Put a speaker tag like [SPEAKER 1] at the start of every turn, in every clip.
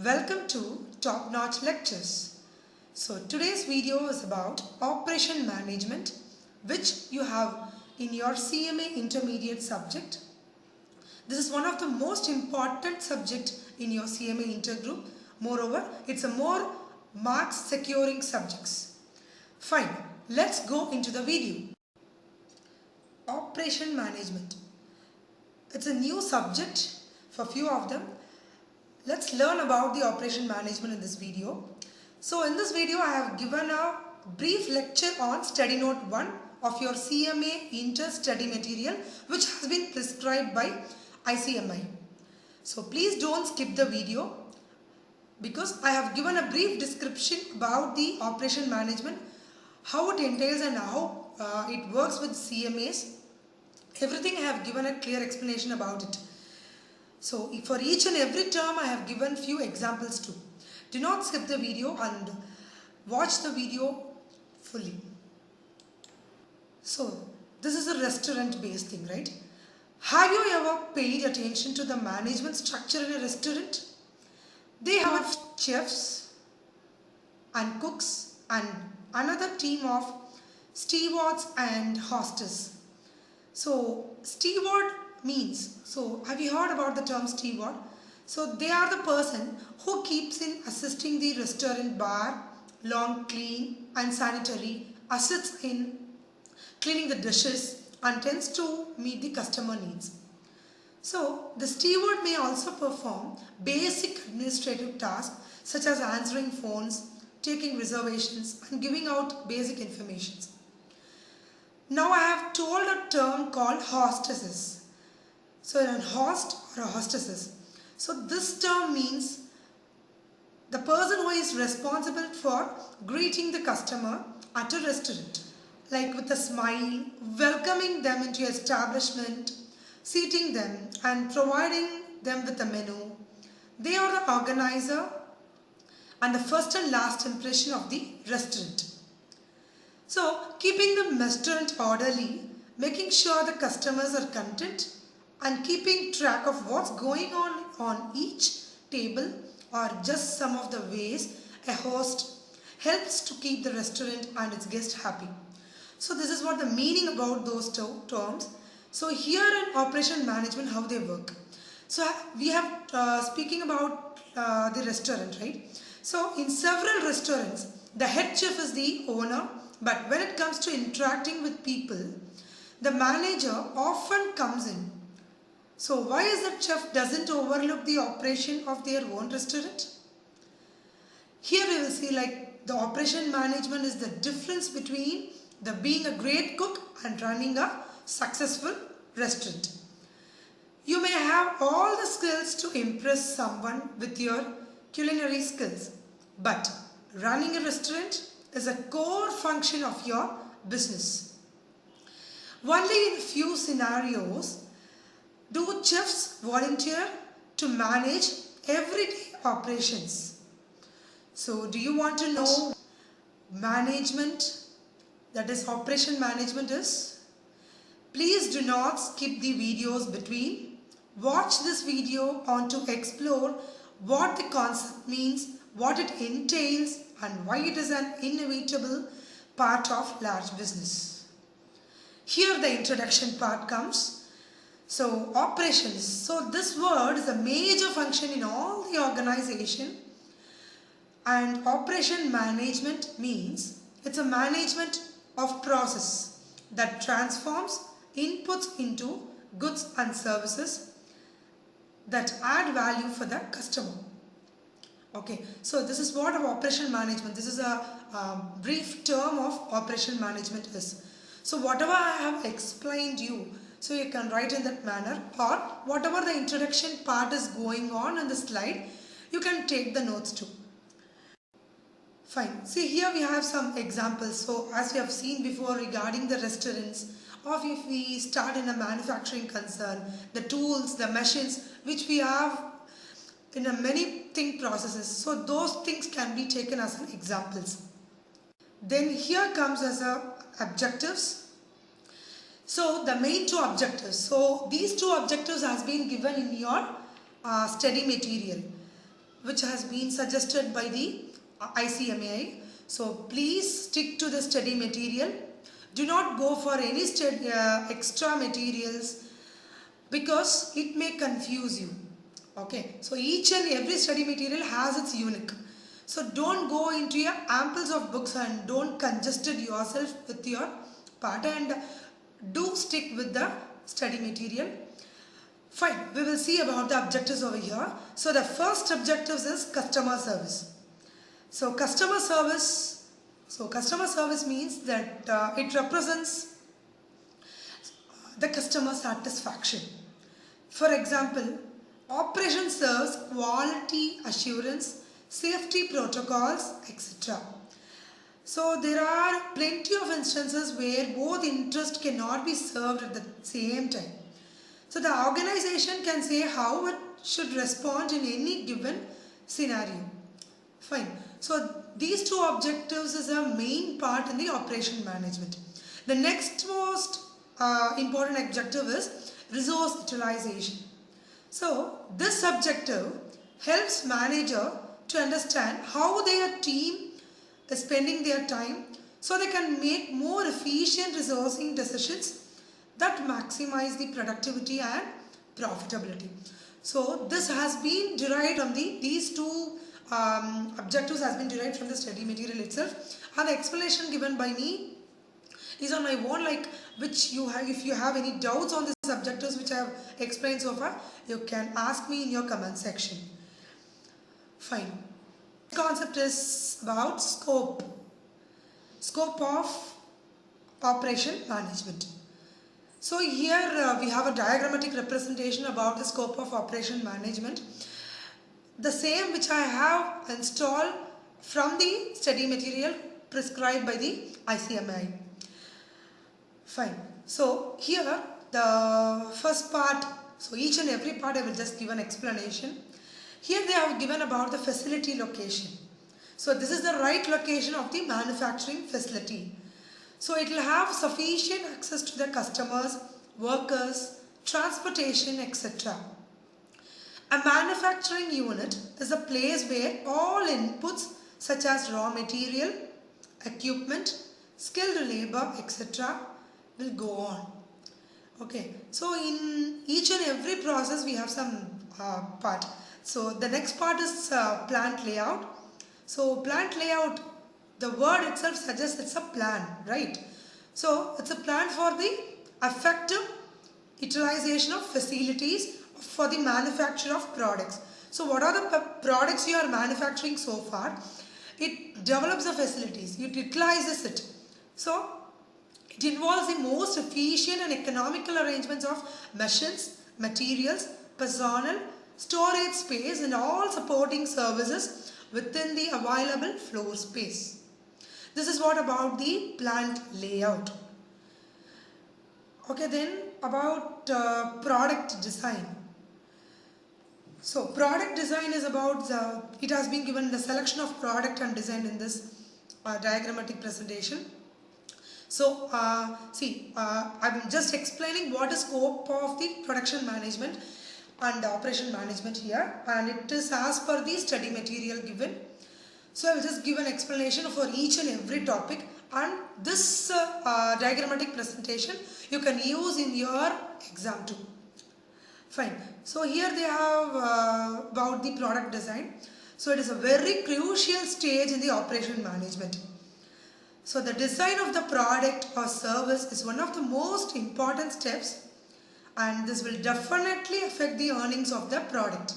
[SPEAKER 1] Welcome to Top Notch Lectures. So today's video is about operation management, which you have in your CMA intermediate subject. This is one of the most important subject in your CMA intergroup. Moreover, it's a more marks securing subjects. Fine, let's go into the video. Operation management. It's a new subject for few of them. Let's learn about the operation management in this video. So in this video I have given a brief lecture on study note 1 of your CMA inter study material, which has been prescribed by ICMI. So please don't skip the video because I have given a brief description about the operation management, how it entails and how it works with CMAs. Everything I have given a clear explanation about it. So for each and every term I have given few examples too. Do not skip the video and watch the video fully. So this is a restaurant based thing, right? Have you ever paid attention to the management structure in a restaurant? They have chefs and cooks and another team of stewards and hostess. So steward means, so have you heard about the term steward? So they are the person who keeps in assisting the restaurant bar, long clean and sanitary, assists in cleaning the dishes and tends to meet the customer needs. So the steward may also perform basic administrative tasks such as answering phones, taking reservations and giving out basic information. Now I have told a term called hostesses. So a host or a hostesses. So this term means the person who is responsible for greeting the customer at a restaurant, like with a smile, welcoming them into your establishment, seating them and providing them with a menu. They are the organizer and the first and last impression of the restaurant. So keeping the restaurant orderly, making sure the customers are content and keeping track of what's going on each table are just some of the ways a host helps to keep the restaurant and its guests happy. So this is what the meaning about those terms. So here in operation management, how they work. So we have speaking about the restaurant, right? So in several restaurants, the head chef is the owner, but when it comes to interacting with people, the manager often comes in. So why is that chef doesn't overlook the operation of their own restaurant? Here we will see like the operation management is the difference between the being a great cook and running a successful restaurant. You may have all the skills to impress someone with your culinary skills, but running a restaurant is a core function of your business. Only in few scenarios do chefs volunteer to manage everyday operations. So do you want to know management, that is operation management is? Please do not skip the videos between. Watch this video on to explore what the concept means, what it entails and why it is an inevitable part of large business. Here the introduction part comes. So operations. So this word is a major function in all the organization, and operation management means it's a management of process that transforms inputs into goods and services that add value for the customer. Okay, so this is what of operation management. This is a brief term of operation management is. So whatever I have explained you, so you can write in that manner, or whatever the introduction part is going on the slide, you can take the notes too. Fine. See here we have some examples. So as we have seen before regarding the restaurants, or if we start in a manufacturing concern, the tools, the machines which we have in a many thing processes. So those things can be taken as an examples. Then here comes as a objectives. So the main two objectives. So these two objectives has been given in your study material. which has been suggested by the ICMAI. So please stick to the study material. Do not go for any extra materials because it may confuse you. Okay, so each and every study material has its unique. So don't go into your amples of books and don't congested yourself with your part, and do stick with the study material. Fine, we will see about the objectives over here. So the first objective is customer service. So customer service means that it represents the customer satisfaction. For example, operation serves quality assurance, safety protocols, etc. So there are plenty of instances where both interests cannot be served at the same time. So the organization can say how it should respond in any given scenario. Fine. So these two objectives is a main part in the operation management. The next most important objective is resource utilization. So this objective helps manager to understand how their team is spending their time so they can make more efficient resourcing decisions that maximize the productivity and profitability. So this has been derived from these two objectives has been derived from the study material itself, and the explanation given by me is on my own, like which you have. If you have any doubts on these objectives which I have explained so far, you can ask me in your comment section. Fine. The concept is about scope of operation management. So here we have a diagrammatic representation about the scope of operation management. The same which I have installed from the study material prescribed by the ICMAI. Fine. So here the first part, so each and every part I will just give an explanation. Here they have given about the facility location. So this is the right location of the manufacturing facility. So it will have sufficient access to the customers, workers, transportation, etc. A manufacturing unit is a place where all inputs such as raw material, equipment, skilled labor, etc. will go on. Okay, so in each and every process we have some part. So the next part is plant layout. So plant layout, the word itself suggests it's a plan, right? So it's a plan for the effective utilization of facilities for the manufacture of products. So what are the products you are manufacturing so far? It develops the facilities, it utilizes it. So it involves the most efficient and economical arrangements of machines, materials, personnel, storage space and all supporting services within the available floor space. This is what about the plant layout. Okay, then about product design. So product design is about it has been given the selection of product and design in this diagrammatic presentation. So I'm just explaining what is scope of the production management and operation management here, and it is as per the study material given. So I will just give an explanation for each and every topic, and this diagrammatic presentation you can use in your exam too. Fine. So here they have about the product design. So it is a very crucial stage in the operation management. So the design of the product or service is one of the most important steps, and this will definitely affect the earnings of the product.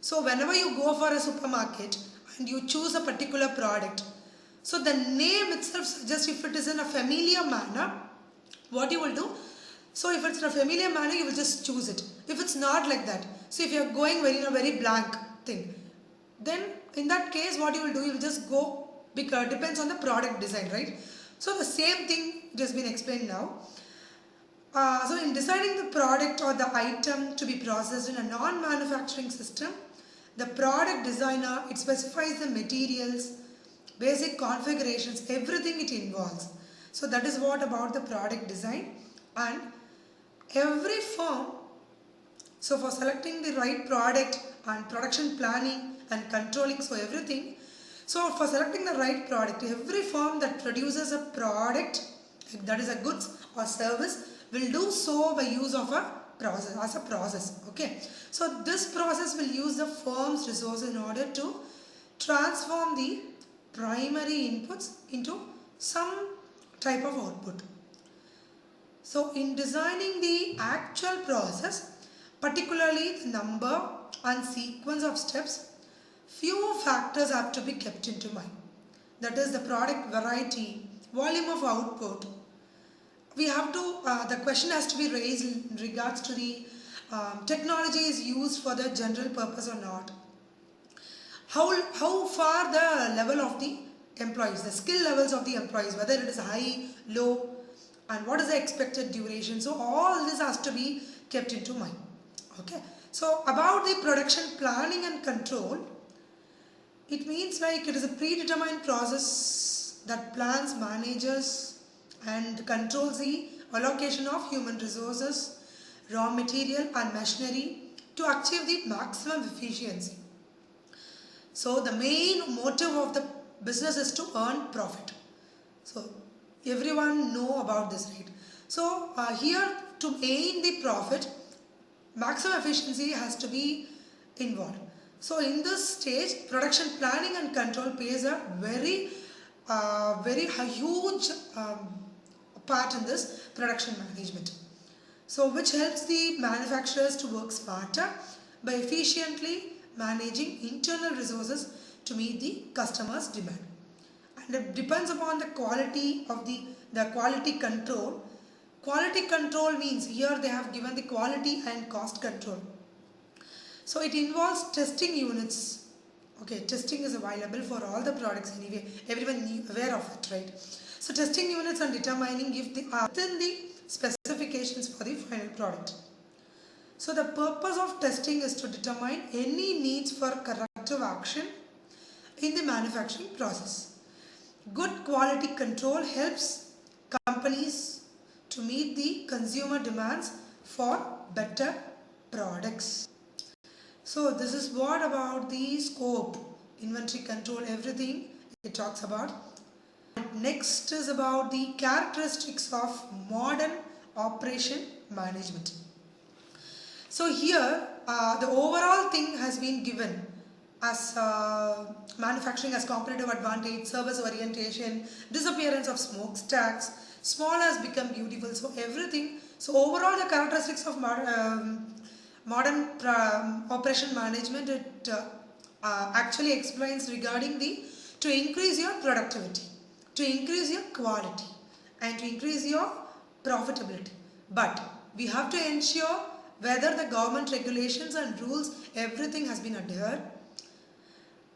[SPEAKER 1] So whenever you go for a supermarket and you choose a particular product, so the name itself suggests if it is in a familiar manner, what you will do. So if it's in a familiar manner, you will just choose it. If it's not like that, so if you are going in a very blank thing, then in that case what you will do, you will just go, because depends on the product design, right? So the same thing it has been explained now. So in designing the product or the item to be processed in a non-manufacturing system, the product designer, it specifies the materials, basic configurations, everything it involves. So that is what about the product design. And every firm So for selecting the right product and production planning and controlling, so everything. So for selecting the right product, every firm that produces a product, that is a goods or service, will do so by use of a process, as a process. Okay. So this process will use the firm's resources in order to transform the primary inputs into some type of output. So in designing the actual process, particularly the number and sequence of steps, few factors have to be kept into mind. That is the product variety, volume of output. We have to, the question has to be raised in regards to the technology is used for the general purpose or not. How far the level of the employees, the skill levels of the employees, whether it is high, low, and what is the expected duration. So all this has to be kept into mind. Okay. So about the production planning and control, it means like it is a predetermined process that plans, manages and controls the allocation of human resources, raw material and machinery to achieve the maximum efficiency. So the main motive of the business is to earn profit. So everyone know about this, right? So here to gain the profit, maximum efficiency has to be involved. So in this stage, production planning and control plays a very huge part in this production management. So which helps the manufacturers to work smarter by efficiently managing internal resources to meet the customer's demand. And it depends upon the quality of the quality control. Quality control means here they have given the quality and cost control. So it involves testing units. Okay, testing is available for all the products anyway. Everyone aware of it, right? So testing units and determining if they are within the specifications for the final product. So the purpose of testing is to determine any needs for corrective action in the manufacturing process. Good quality control helps companies to meet the consumer demands for better products. So this is what about the scope, inventory control, everything it talks about. Next is about the characteristics of modern operation management. So here the overall thing has been given as manufacturing as competitive advantage, service orientation, disappearance of smokestacks, small has become beautiful. So everything. So overall the characteristics of modern operation management, it actually explains regarding the to increase your productivity, to increase your quality and to increase your profitability. But we have to ensure whether the government regulations and rules, everything has been adhered.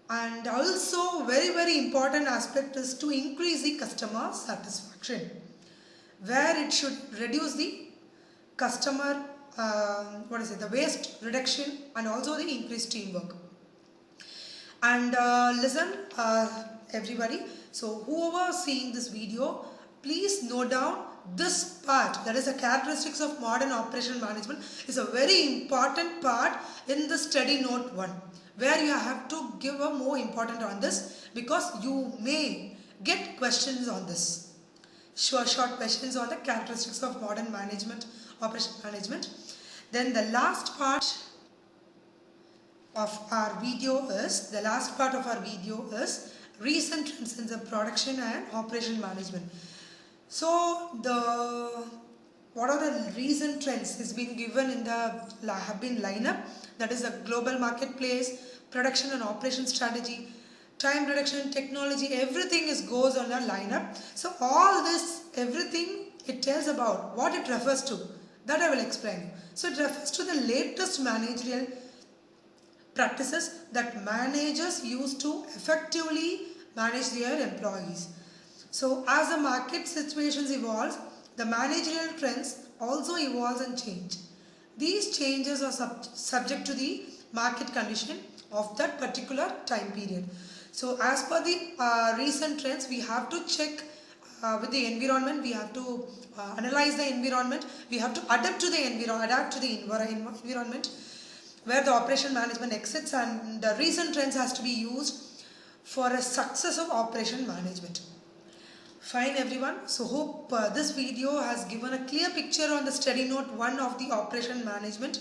[SPEAKER 1] And also very important aspect is to increase the customer satisfaction, where it should reduce the customer the waste reduction and also the increased teamwork. And listen everybody, so whoever seeing this video, please note down this part, that is the characteristics of modern operational management, is a very important part in the study note 1, where you have to give a more important on this, because you may get questions on this. Short questions on the characteristics of modern management, operation management. Then the last part of our video is, recent trends in the production and operation management. So what are the recent trends is being given in the have been lineup, that is the global marketplace, production and operation strategy, time reduction, technology, everything goes on a lineup. So all this, everything it tells about what it refers to, that I will explain. So it refers to the latest managerial practices that managers use to effectively manage their employees. So as the market situations evolve, the managerial trends also evolve and change. These changes are subject to the market condition of that particular time period. So as per the recent trends, we have to check with the environment. We have to analyze the environment. We have to adapt to the environment where the operation management exists, and the recent trends has to be used for a success of operation management. Fine everyone, so hope this video has given a clear picture on the study note 1 of the operation management.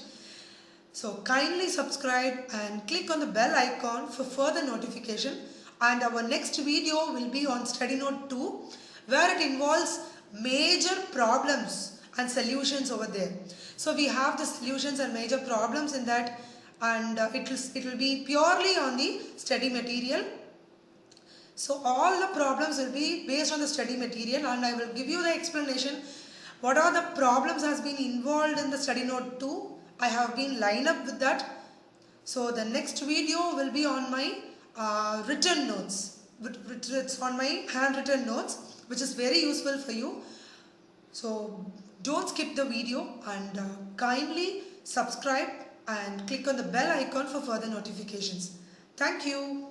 [SPEAKER 1] So kindly subscribe and click on the bell icon for further notification, and our next video will be on study note 2 where it involves major problems and solutions over there. So we have the solutions and major problems in that, and it will be purely on the study material. So all the problems will be based on the study material, and I will give you the explanation what are the problems has been involved in the study note 2. I have been lined up with that. So the next video will be on my written notes. It's on my handwritten notes, which is very useful for you. So don't skip the video, and kindly subscribe and click on the bell icon for further notifications. Thank you.